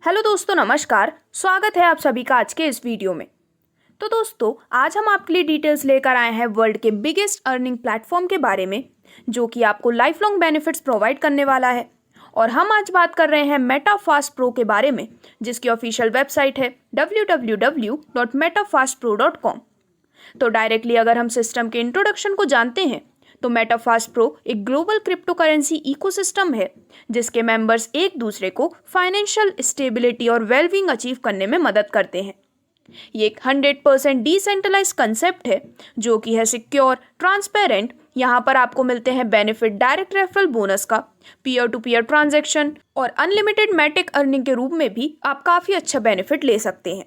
Hello दोस्तों, नमस्कार। स्वागत है आप सभी का आज के इस वीडियो में। तो दोस्तों, आज हम आपके लिए डिटेल्स लेकर आए हैं वर्ल्ड के बिगेस्ट अर्निंग प्लेटफॉर्म के बारे में, जो कि आपको लाइफ लॉन्ग बेनिफिट्स प्रोवाइड करने वाला है। और हम आज बात कर रहे हैं मेटाफास्ट प्रो के बारे में, जिसकी ऑफिशियल वेबसाइट है www.metafastpro.com। तो डायरेक्टली अगर हम सिस्टम के इंट्रोडक्शन को जानते हैं तो मेटाफास्ट प्रो एक ग्लोबल क्रिप्टो करेंसी इकोसिस्टम है, जिसके मेंबर्स एक दूसरे को फाइनेंशियल स्टेबिलिटी और वेलबींग अचीव करने में मदद करते हैं। ये एक 100% डिसेंट्रलाइज कंसेप्ट है, जो कि है सिक्योर, ट्रांसपेरेंट। यहाँ पर आपको मिलते हैं बेनिफिट डायरेक्ट रेफरल बोनस का, पीयर टू पीयर ट्रांजैक्शन और अनलिमिटेड मैटिक अर्निंग के रूप में भी आप काफ़ी अच्छा बेनिफिट ले सकते हैं।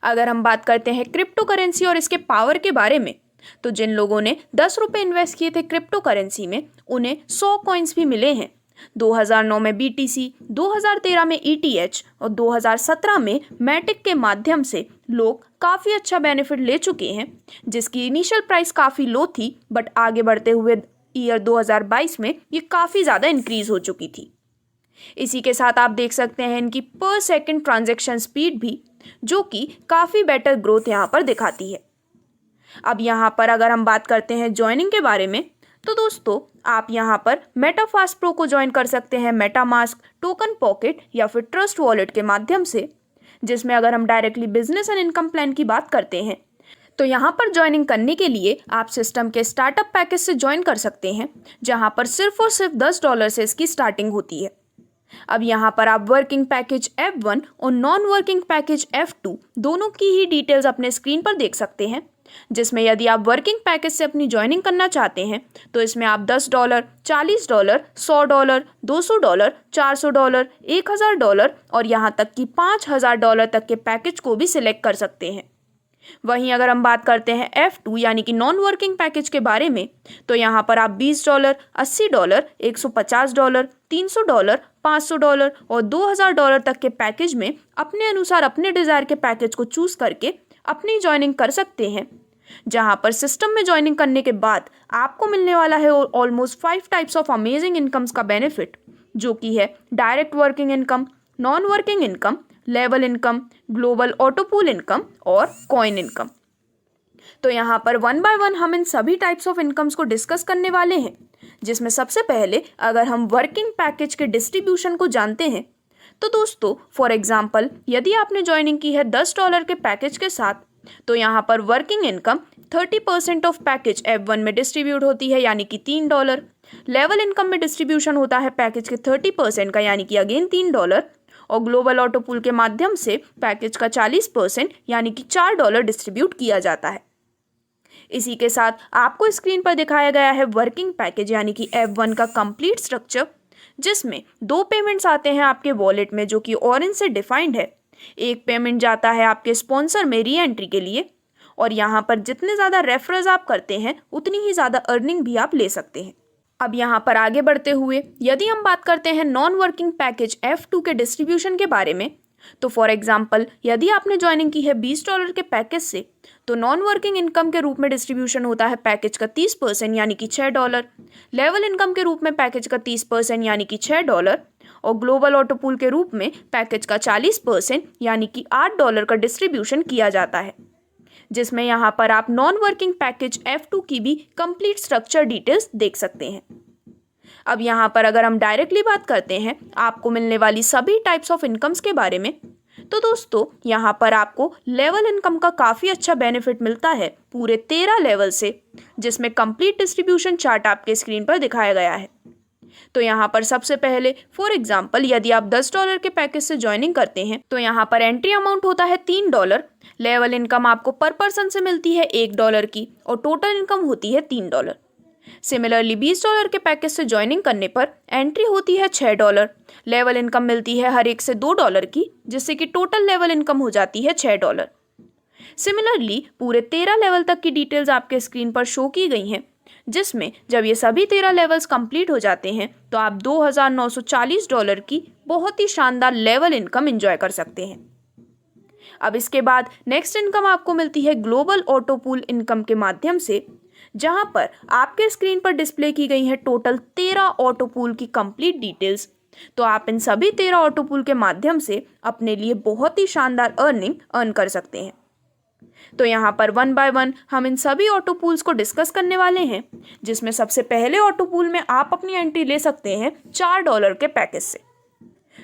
अगर हम बात करते हैं क्रिप्टो करेंसी और इसके पावर के बारे में, तो जिन लोगों ने 10 रुपये इन्वेस्ट किए थे क्रिप्टो करेंसी में, उन्हें 100 कॉइन्स भी मिले हैं। 2009 में BTC, 2013 में ETH और 2017 में मैटिक के माध्यम से लोग काफ़ी अच्छा बेनिफिट ले चुके हैं, जिसकी इनिशियल प्राइस काफ़ी लो थी, बट आगे बढ़ते हुए ईयर 2022 में ये काफ़ी ज़्यादा इंक्रीज़ हो चुकी थी। इसी के साथ आप देख सकते हैं इनकी पर सेकंड ट्रांजैक्शन स्पीड भी, जो कि काफ़ी बेटर ग्रोथ यहाँ पर दिखाती है। अब यहाँ पर अगर हम बात करते हैं ज्वाइनिंग के बारे में, तो दोस्तों आप यहाँ पर मेटाफास्ट प्रो को ज्वाइन कर सकते हैं मेटामास्क, टोकन पॉकेट या फिर ट्रस्ट वॉलेट के माध्यम से, जिसमें अगर हम directly business and income plan की बात करते हैं तो यहाँ पर ज्वाइनिंग करने के लिए आप सिस्टम के स्टार्टअप पैकेज से ज्वाइन कर सकते हैं, जहाँ पर सिर्फ और सिर्फ $10 से इसकी स्टार्टिंग होती है। अब यहाँ पर आप वर्किंग पैकेज F1 और नॉन वर्किंग पैकेज F2 दोनों की ही डिटेल्स अपने स्क्रीन पर देख सकते हैं, जिसमें यदि आप वर्किंग पैकेज से अपनी ज्वाइनिंग करना चाहते हैं तो इसमें आप $10, $40, $100, $200, $400, $1000 और यहाँ तक कि $5000 तक के पैकेज को भी सिलेक्ट कर सकते हैं। वहीं अगर हम बात करते हैं F2 यानी कि नॉन वर्किंग पैकेज के बारे में, तो यहाँ पर आप $20, $80, $150, $300, $500 और $2000 तक के पैकेज में अपने अनुसार अपने डिज़ायर के पैकेज को चूज़ करके अपनी ज्वाइनिंग कर सकते हैं, जहां पर सिस्टम में ज्वाइनिंग करने के बाद आपको मिलने वाला है almost 5 types of amazing incomes का बेनिफिट, जो कि है direct working income, non working income, level income, global autopool income और कॉइन इनकम। तो यहाँ पर वन बाय वन हम इन सभी टाइप्स ऑफ इनकम्स को डिस्कस करने वाले हैं, जिसमें सबसे पहले अगर हम वर्किंग पैकेज के डिस्ट्रीब्यूशन को जानते हैं, तो दोस्तों फॉर एग्जाम्पल यदि आपने ज्वाइनिंग की है $10 के पैकेज के साथ, तो यहाँ पर working income 30% of package F1 में डिस्ट्रीब्यूट होती है, यानी कि $3। लेवल इनकम में डिस्ट्रीब्यूशन होता है पैकेज के 30% का, यानी कि अगेन $3। और ग्लोबल ऑटोपूल के माध्यम से पैकेज का 40% यानी कि $4 डिस्ट्रीब्यूट किया जाता है। इसी के साथ आपको स्क्रीन पर दिखाया गया है वर्किंग पैकेज यानी कि F1 का कंप्लीट स्ट्रक्चर, जिसमें 2 पेमेंट्स आते हैं आपके वॉलेट में, जो कि ऑरेंज से डिफाइंड है। एक पेमेंट जाता है आपके स्पॉन्सर में री एंट्री के लिए, और यहाँ पर जितने ज़्यादा रेफरल्स आप करते हैं उतनी ही ज़्यादा अर्निंग भी आप ले सकते हैं। अब यहाँ पर आगे बढ़ते हुए यदि हम बात करते हैं नॉन वर्किंग पैकेज F2 के डिस्ट्रीब्यूशन के बारे में, तो फॉर एग्जाम्पल यदि आपने ज्वाइनिंग की है $20 के पैकेज से, तो नॉन वर्किंग इनकम के रूप में डिस्ट्रीब्यूशन होता है पैकेज का 30% यानी कि $6, लेवल इनकम के रूप में पैकेज का 30% यानी कि $6 और ग्लोबल ऑटोपूल के रूप में पैकेज का 40% यानी कि $8 का डिस्ट्रीब्यूशन किया जाता है, जिसमें यहाँ पर आप नॉन वर्किंग पैकेज F2 की भी कंप्लीट स्ट्रक्चर डिटेल्स देख सकते हैं। अब यहाँ पर अगर हम डायरेक्टली बात करते हैं आपको मिलने वाली सभी टाइप्स ऑफ इनकम्स के बारे में, तो दोस्तों यहाँ पर आपको लेवल इनकम का काफ़ी अच्छा बेनिफिट मिलता है पूरे 13 लेवल से, जिसमें कंप्लीट डिस्ट्रीब्यूशन चार्ट आपके स्क्रीन पर दिखाया गया है। तो यहाँ पर सबसे पहले फॉर एग्जाम्पल यदि आप $10 के पैकेज से ज्वाइनिंग करते हैं, तो यहाँ पर एंट्री अमाउंट होता है $3, लेवल इनकम आपको पर पर्सन से मिलती है $1 की और टोटल इनकम होती है $3। सिमिलरली $20 के पैकेज से ज्वाइनिंग करने पर एंट्री होती है $6, लेवल इनकम मिलती है हर एक से $2 की, जिससे कि टोटल लेवल इनकम हो जाती है $6। सिमिलरली पूरे 13 लेवल तक की डिटेल्स आपके स्क्रीन पर शो की गई हैं, जिसमें जब ये सभी 13 लेवल्स कंप्लीट हो जाते हैं तो आप $2940 की बहुत ही शानदार लेवल इनकम एंजॉय कर सकते हैं। अब इसके बाद नेक्स्ट इनकम आपको मिलती है ग्लोबल ऑटोपूल इनकम के माध्यम से, जहां पर आपके स्क्रीन पर डिस्प्ले की गई है टोटल 13 ऑटोपूल की कंप्लीट डिटेल्स, तो आप इन सभी 13 ऑटो पूल के माध्यम से अपने लिए बहुत ही शानदार अर्निंग अर्न कर सकते हैं। तो यहाँ पर 1 बाय 1 हम इन सभी ऑटो पूल्स को डिस्कस करने वाले हैं, जिसमें सबसे पहले ऑटो पूल में आप अपनी एंट्री ले सकते हैं $4 के पैकेज से।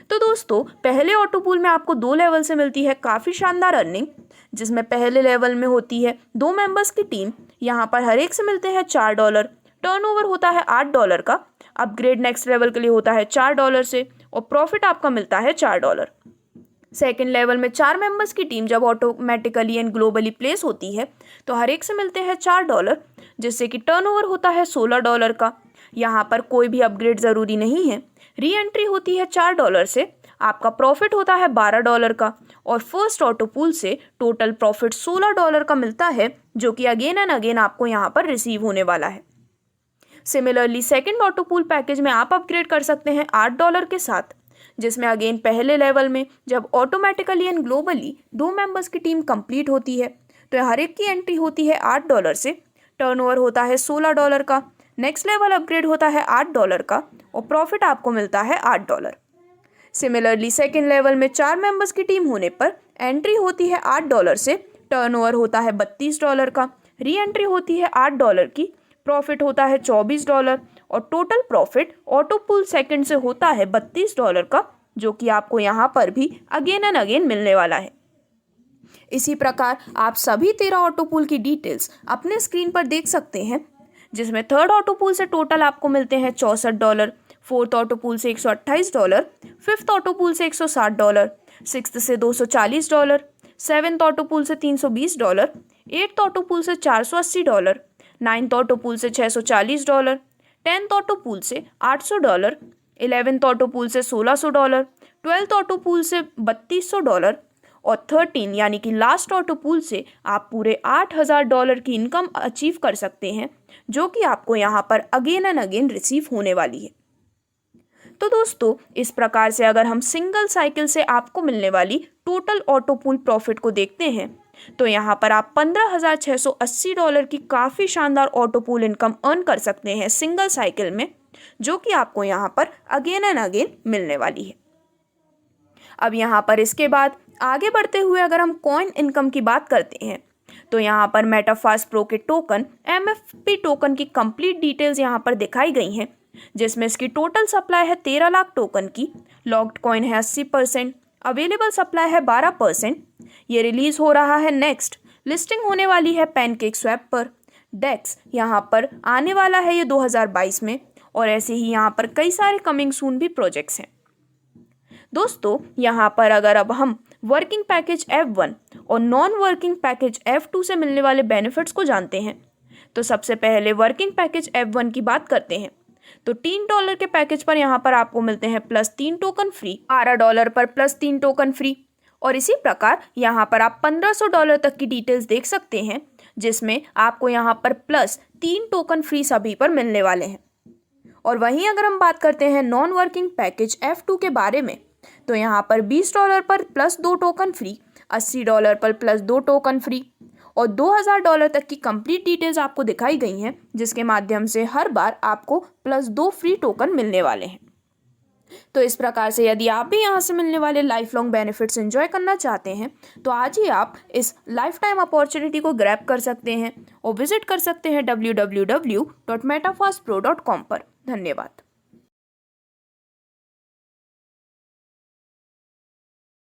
तो दोस्तों, पहले ऑटो पूल में आपको 2 लेवल से मिलती है काफ़ी शानदार अर्निंग, जिसमें पहले लेवल में होती है 2 मेंबर्स की टीम। यहाँ पर हर एक से मिलते हैं $4, टर्नओवर होता है $8 का, अपग्रेड नेक्स्ट लेवल के लिए होता है $4 से, और प्रॉफिट आपका मिलता है $4। सेकेंड लेवल में 4 मेंबर्स की टीम जब ऑटोमेटिकली एंड ग्लोबली प्लेस होती है तो हर एक से मिलते हैं $4, जिससे कि टर्नओवर होता है $16 का। यहाँ पर कोई भी अपग्रेड ज़रूरी नहीं है। री एंट्री होती है $4 से, आपका प्रॉफिट होता है $12 का, और फर्स्ट ऑटो पूल से टोटल प्रॉफिट $16 का मिलता है, जो कि अगेन एंड अगेन आपको यहाँ पर रिसीव होने वाला है। Similarly second auto pool package में आप अपग्रेड कर सकते हैं $8 के साथ, जिसमें अगेन पहले लेवल में जब ऑटोमेटिकली एंड ग्लोबली 2 मेंबर्स की टीम कंप्लीट होती है तो हर एक की एंट्री होती है $8 से, टर्नओवर होता है $16 का, नेक्स्ट लेवल अपग्रेड होता है $8 का, और प्रॉफिट आपको मिलता है $8। सिमिलरली सेकेंड लेवल में 4 मेंबर्स की टीम होने पर एंट्री होती है $8 से, टर्नओवर होता है $32 का, री एंट्री होती है $8 की, प्रॉफिट होता है $24, और total profit auto pool second से होता है $32 का, जो कि आपको यहाँ पर भी अगेन एंड अगेन मिलने वाला है। इसी प्रकार आप सभी 13 ऑटो पूल की डिटेल्स अपने स्क्रीन पर देख सकते हैं, जिसमें थर्ड ऑटो पूल से टोटल आपको मिलते हैं $64, फोर्थ ऑटो पूल से $128, फिफ्थ ऑटो पूल से $160, सिक्स्थ से $240, सेवेंथ ऑटो पूल से $320, एट्थ ऑटो पूल से $480, नाइन्थ ऑटो पूल से $640, टेंथ ऑटो पूल से $800, 11th ऑटो पूल से $1600, 12th ऑटो पूल से $3200, और 13 यानी कि लास्ट ऑटो पूल से आप पूरे $8000 की इनकम अचीव कर सकते हैं, जो कि आपको यहाँ पर अगेन एंड अगेन रिसीव होने वाली है। तो दोस्तों, इस प्रकार से अगर हम सिंगल साइकिल से आपको मिलने वाली टोटल ऑटो पूल प्रॉफिट को देखते हैं तो यहाँ पर आप $15,680 की काफ़ी शानदार ऑटो पूल इनकम अर्न कर सकते हैं सिंगल साइकिल में, जो कि आपको यहाँ पर अगेन एंड अगेन मिलने वाली है। अब यहाँ पर इसके बाद आगे बढ़ते हुए अगर हम कॉइन इनकम की बात करते हैं तो यहाँ पर मेटाफास्ट प्रो के टोकन MFP टोकन की कंप्लीट डिटेल्स यहाँ पर दिखाई गई हैं, जिसमें इसकी टोटल सप्लाई है 13 लाख टोकन की, लॉक्ड कॉइन है 80%, अवेलेबल सप्लाई है 12%। ये रिलीज हो रहा है नेक्स्ट, लिस्टिंग होने वाली है पैनकेकस्वैप पर, डेक्स यहाँ पर आने वाला है ये 2022 में, और ऐसे ही यहाँ पर कई सारे कमिंग सून भी प्रोजेक्ट्स हैं। दोस्तों, यहाँ पर अगर अब हम वर्किंग पैकेज F1 और नॉन वर्किंग पैकेज F2 से मिलने वाले बेनिफिट्स को जानते हैं तो सबसे पहले वर्किंग पैकेज F1 की बात करते हैं तो $3 के पैकेज पर यहाँ पर आपको मिलते हैं +3 टोकन फ्री, $12 पर +3 टोकन फ्री, और इसी प्रकार यहाँ पर आप $1500 तक की डिटेल्स देख सकते हैं, जिसमें आपको यहाँ पर +3 टोकन फ्री सभी पर मिलने वाले हैं। और वहीं अगर हम बात करते हैं नॉन वर्किंग पैकेज F2 के बारे में तो यहाँ पर $20 पर +2 टोकन फ्री, $80 पर +2 टोकन फ्री, और $2000 तक की कंप्लीट डिटेल्स आपको दिखाई गई हैं, जिसके माध्यम से हर बार आपको +2 फ्री टोकन मिलने वाले हैं। तो इस प्रकार से यदि आप भी यहाँ से मिलने वाले लाइफ लॉन्ग बेनिफिट्स एंजॉय करना चाहते हैं तो आज ही आप इस लाइफ टाइम अपॉर्चुनिटी को ग्रैब कर सकते हैं और विजिट कर सकते हैं www.metafastpro.com पर। धन्यवाद।